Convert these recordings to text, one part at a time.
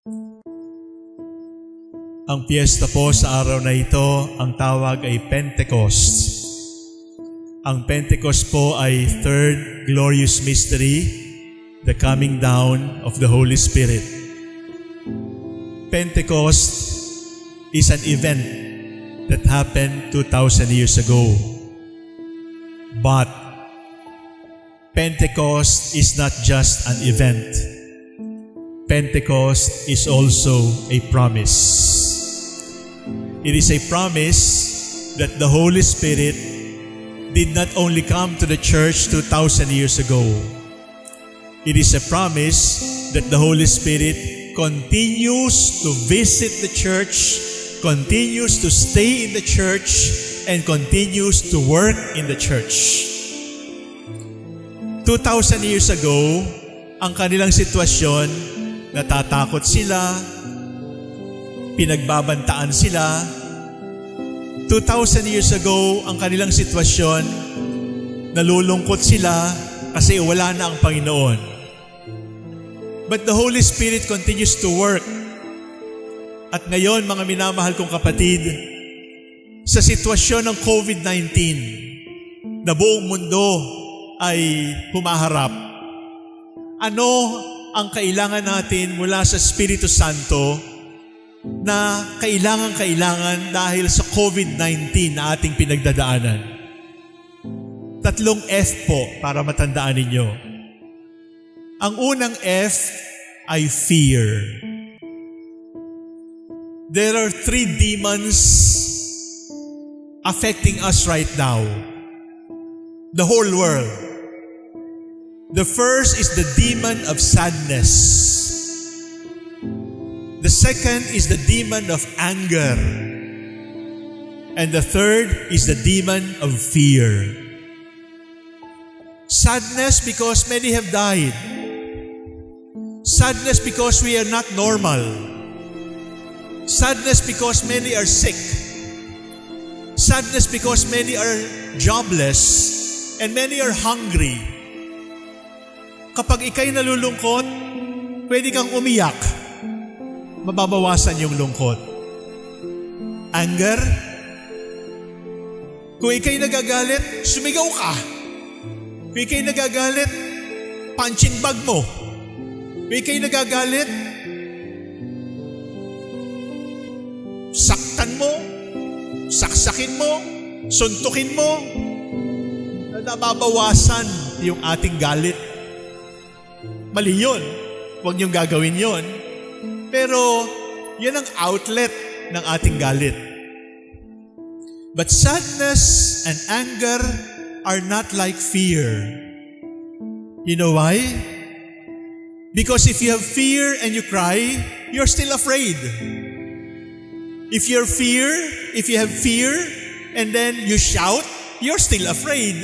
Ang piyesta po sa araw na ito, ang tawag ay Pentecost. Ang Pentecost po ay third glorious mystery, the coming down of the Holy Spirit. Pentecost is an event that happened 2,000 years ago. But Pentecost is not just an event. Pentecost is also a promise. It is a promise that the Holy Spirit did not only come to the church 2,000 years ago. It is a promise that the Holy Spirit continues to visit the church, continues to stay in the church, and continues to work in the church. 2,000 years ago, ang kanilang sitwasyon, natatakot sila, pinagbabantaan sila. 2,000 years ago, ang kanilang sitwasyon, nalulungkot sila kasi wala na ang Panginoon. But the Holy Spirit continues to work. At ngayon, mga minamahal kong kapatid, sa sitwasyon ng COVID-19 na buong mundo ay humaharap, ano ang kailangan natin mula sa Espiritu Santo na kailangan dahil sa COVID-19 na ating pinagdadaanan? 3 F po para matandaan ninyo. Ang unang F ay fear. There are 3 demons affecting us right now. The whole world. The first is the demon of sadness. The second is the demon of anger. And the third is the demon of fear. Sadness because many have died. Sadness because we are not normal. Sadness because many are sick. Sadness because many are jobless and many are hungry. Kapag ikay nalulungkot, pwede kang umiyak. Mababawasan yung lungkot. Anger. Kung ikay nagagalit, sumigaw ka. Kung ikay nagagalit, punching bag mo. Kung ikay nagagalit, saktan mo, saksakin mo, suntukin mo. Nababawasan yung ating galit. Mali yun. Huwag niyong gagawin yun. Pero, yan ang outlet ng ating galit. But sadness and anger are not like fear. You know why? Because if you have fear and you cry, you're still afraid. If you have fear and then you shout, you're still afraid.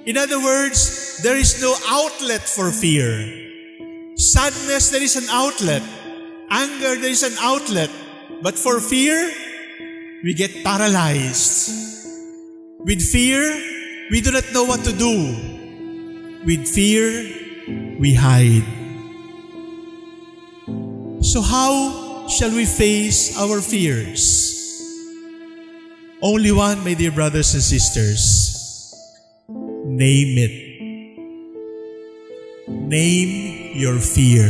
In other words, there is no outlet for fear. Sadness, there is an outlet. Anger, there is an outlet. But for fear, we get paralyzed. With fear, we do not know what to do. With fear, we hide. So how shall we face our fears? Only one, my dear brothers and sisters. Name it. Name your fear.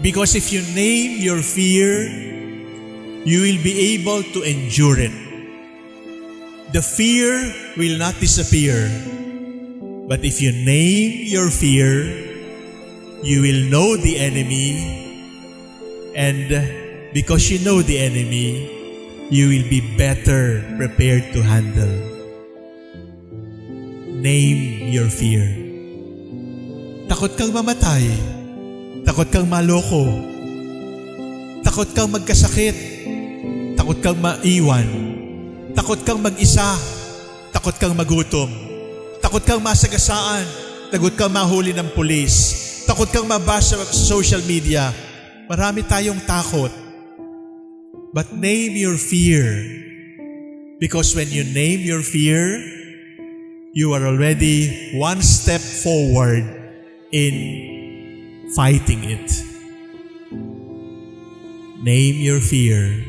Because if you name your fear, you will be able to endure it. The fear will not disappear. But if you name your fear, you will know the enemy. And because you know the enemy, you will be better prepared to handle. Name your fear. Takot kang mamatay. Takot kang maloko. Takot kang magkasakit. Takot kang maiwan. Takot kang mag-isa. Takot kang magutom. Takot kang masagasaan. Takot kang mahuli ng pulis. Takot kang mabasa sa social media. Marami tayong takot. But name your fear. Because when you name your fear, you are already one step forward in fighting it. Name your fear.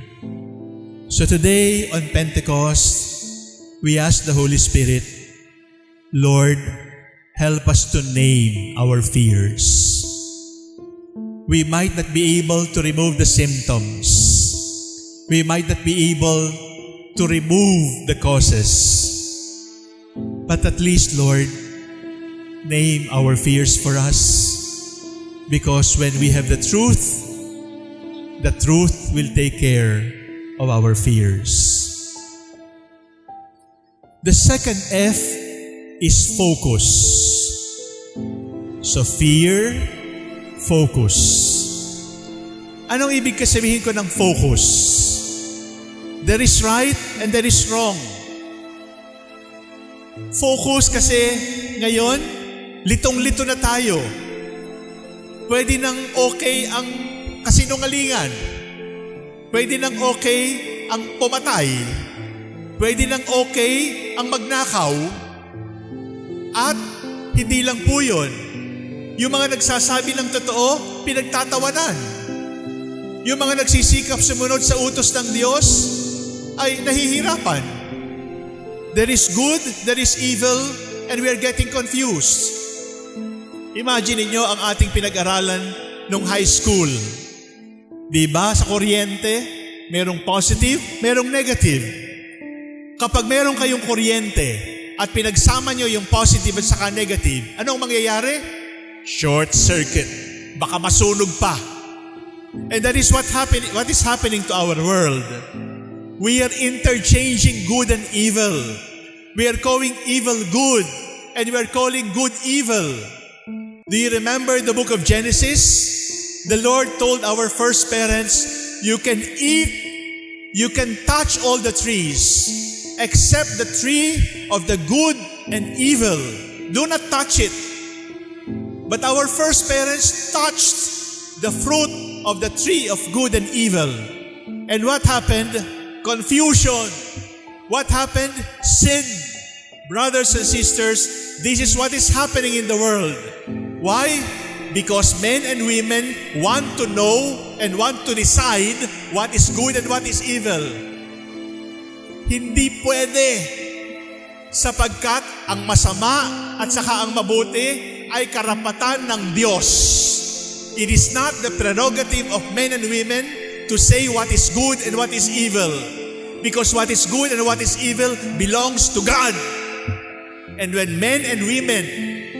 So today on Pentecost, we ask the Holy Spirit, Lord, help us to name our fears. We might not be able to remove the symptoms. We might not be able to remove the causes. But at least, Lord, name our fears for us. Because when we have the truth will take care of our fears. The second F is focus. So fear, focus. Anong ibig sabihin ko ng focus? There is right and there is wrong. Focus kasi ngayon, litong-lito na tayo. Pwede nang okay ang kasinungalingan. Pwede nang okay ang pumatay. Pwede nang okay ang magnakaw. At hindi lang po yun. Yung mga nagsasabi ng totoo, pinagtatawanan. Yung mga nagsisikap sumunod sa utos ng Diyos, ay nahihirapan. There is good, there is evil, and we are getting confused. Imagine niyo ang ating pinag-aralan nung high school. Diba sa kuryente, merong positive, merong negative. Kapag meron kayong kuryente at pinagsama nyo yung positive at saka negative, anong mangyayari? Short circuit. Baka masunog pa. And that is what is happening to our world. We are interchanging good and evil. We are calling evil good, and we are calling good evil. Do you remember the book of Genesis? The Lord told our first parents, you can eat, you can touch all the trees, except the tree of the good and evil. Do not touch it. But our first parents touched the fruit of the tree of good and evil. And what happened? Confusion. What happened? Sin. Brothers and sisters, this is what is happening in the world. Why? Because men and women want to know and want to decide what is good and what is evil. Hindi pwede. Sapagkat ang masama at saka ang mabuti ay karapatan ng Diyos. It is not the prerogative of men and women to say what is good and what is evil. Because what is good and what is evil belongs to God. And when men and women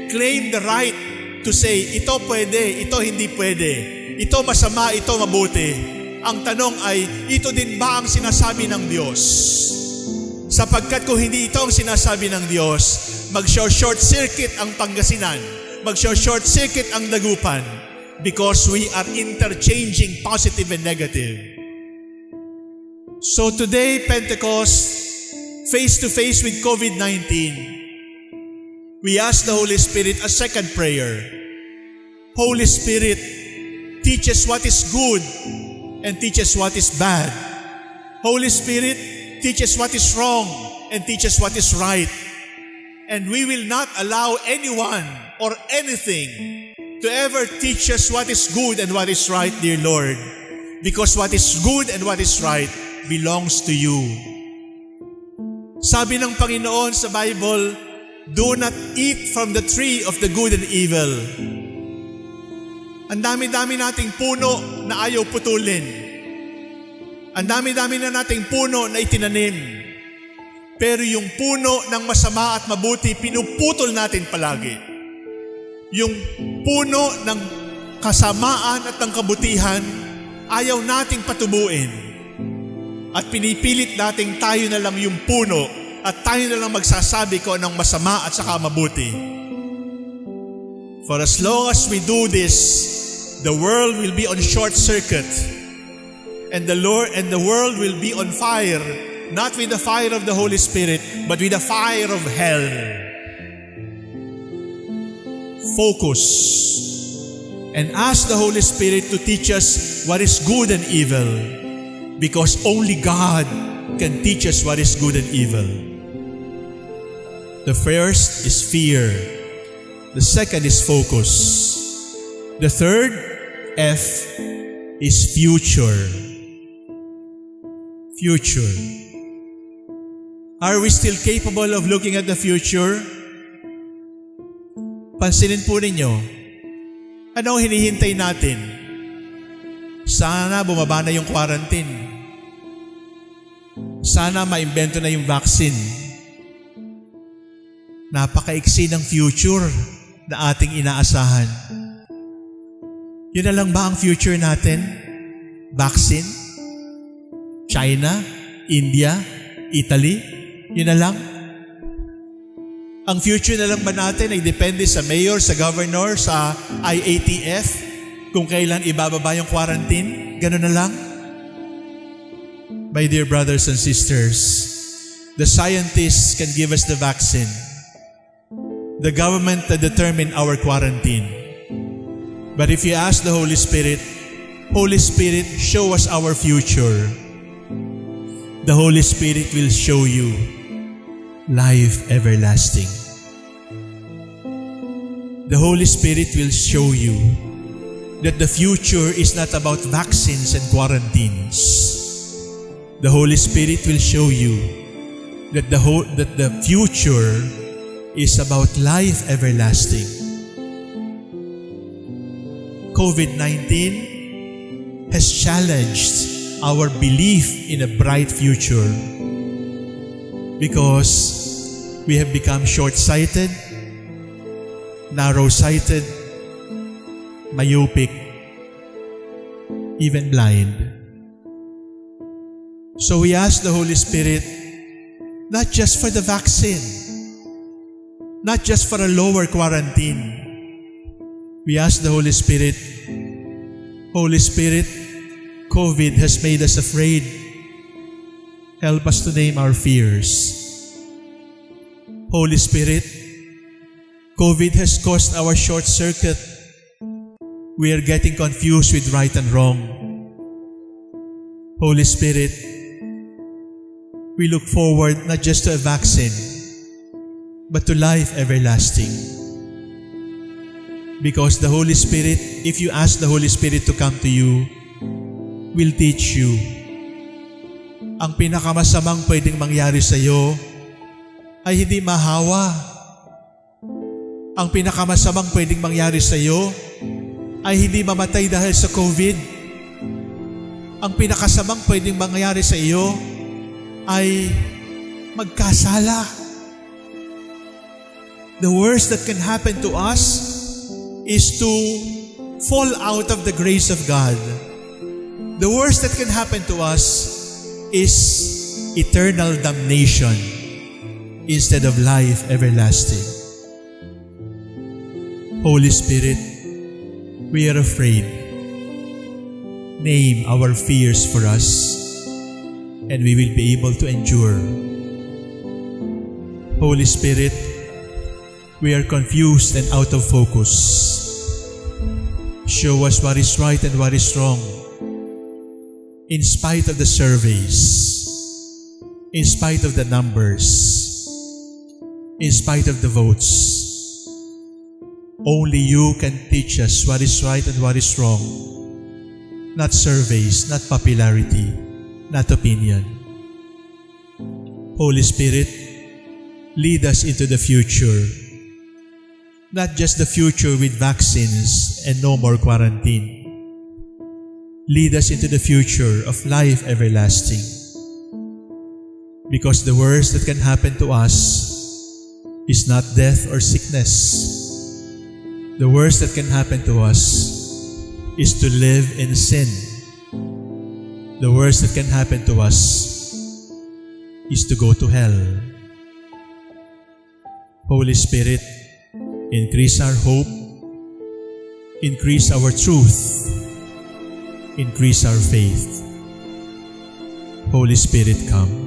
claim the right to say, ito pwede, ito hindi pwede, ito masama, ito mabuti, ang tanong ay, ito din ba ang sinasabi ng Diyos? Sapagkat kung hindi ito ang sinasabi ng Diyos, mag-short circuit ang Pangasinan, mag-short circuit ang Dagupan, because we are interchanging positive and negative. So today, Pentecost, face-to-face with COVID-19, we ask the Holy Spirit a second prayer. Holy Spirit, teach us what is good and teach us what is bad. Holy Spirit, teach us what is wrong and teach us what is right. And we will not allow anyone or anything to ever teach us what is good and what is right, dear Lord. Because what is good and what is right belongs to you. Sabi ng Panginoon sa Bible, do not eat from the tree of the good and evil. Ang dami-dami nating puno na ayaw putulin. Ang dami-dami na nating puno na itinanim. Pero yung puno ng masama at mabuti, pinuputol natin palagi. Yung puno ng kasamaan at ng kabutihan, ayaw nating patubuin. At pinipilit nating tayo na lang yung puno at tayo na lang magsasabi ko ng masama at saka mabuti. For as long as we do this, the world will be on short circuit. And the world will be on fire, not with the fire of the Holy Spirit, but with the fire of hell. Focus and ask the Holy Spirit to teach us what is good and evil, because only God can teach us what is good and evil. The first is fear. The second is focus. The third F is future. Future. Are we still capable of looking at the future? Pansinin po ninyo, ano ang hinihintay natin? Sana bumaba na yung quarantine. Sana maimbento na yung vaccine. Napakaiksi ng future na ating inaasahan. Yun na lang ba ang future natin? Vaccine? China? India? Italy? Yun na lang? Ang future na lang ba natin ay depende sa mayor, sa governor, sa IATF kung kailan ibababa yung quarantine? Ganun na lang? My dear brothers and sisters, the scientists can give us the vaccine. The government to determine our quarantine. But if you ask the Holy Spirit, show us our future. The Holy Spirit will show you life everlasting. The Holy Spirit will show you that the future is not about vaccines and quarantines. The Holy Spirit will show you that the future is about life everlasting. COVID-19 has challenged our belief in a bright future because we have become short-sighted, narrow-sighted, myopic, even blind. So we ask the Holy Spirit, not just for the vaccine, not just for a lower quarantine. We ask the Holy Spirit, COVID has made us afraid. Help us to name our fears. Holy Spirit, COVID has caused our short circuit. We are getting confused with right and wrong. Holy Spirit, we look forward not just to a vaccine, but to life everlasting. Because the Holy Spirit, if you ask the Holy Spirit to come to you, will teach you. Ang pinakamasamang pwedeng mangyari sa iyo ay hindi mahawa. Ang pinakamasamang pwedeng mangyari sa iyo ay hindi mamatay dahil sa COVID. Ang pinakasamang pwedeng mangyari sa iyo ay magkasala. The worst that can happen to us is to fall out of the grace of God. The worst that can happen to us is eternal damnation instead of life everlasting. Holy Spirit, we are afraid. Name our fears for us, and we will be able to endure. Holy Spirit, we are confused and out of focus. Show us what is right and what is wrong. In spite of the surveys, in spite of the numbers, in spite of the votes, only you can teach us what is right and what is wrong. Not surveys, not popularity, not opinion. Holy Spirit, lead us into the future. Not just the future with vaccines and no more quarantine. Lead us into the future of life everlasting. Because the worst that can happen to us is not death or sickness. The worst that can happen to us is to live in sin. The worst that can happen to us is to go to hell. Holy Spirit, increase our hope, increase our truth, increase our faith. Holy Spirit, come.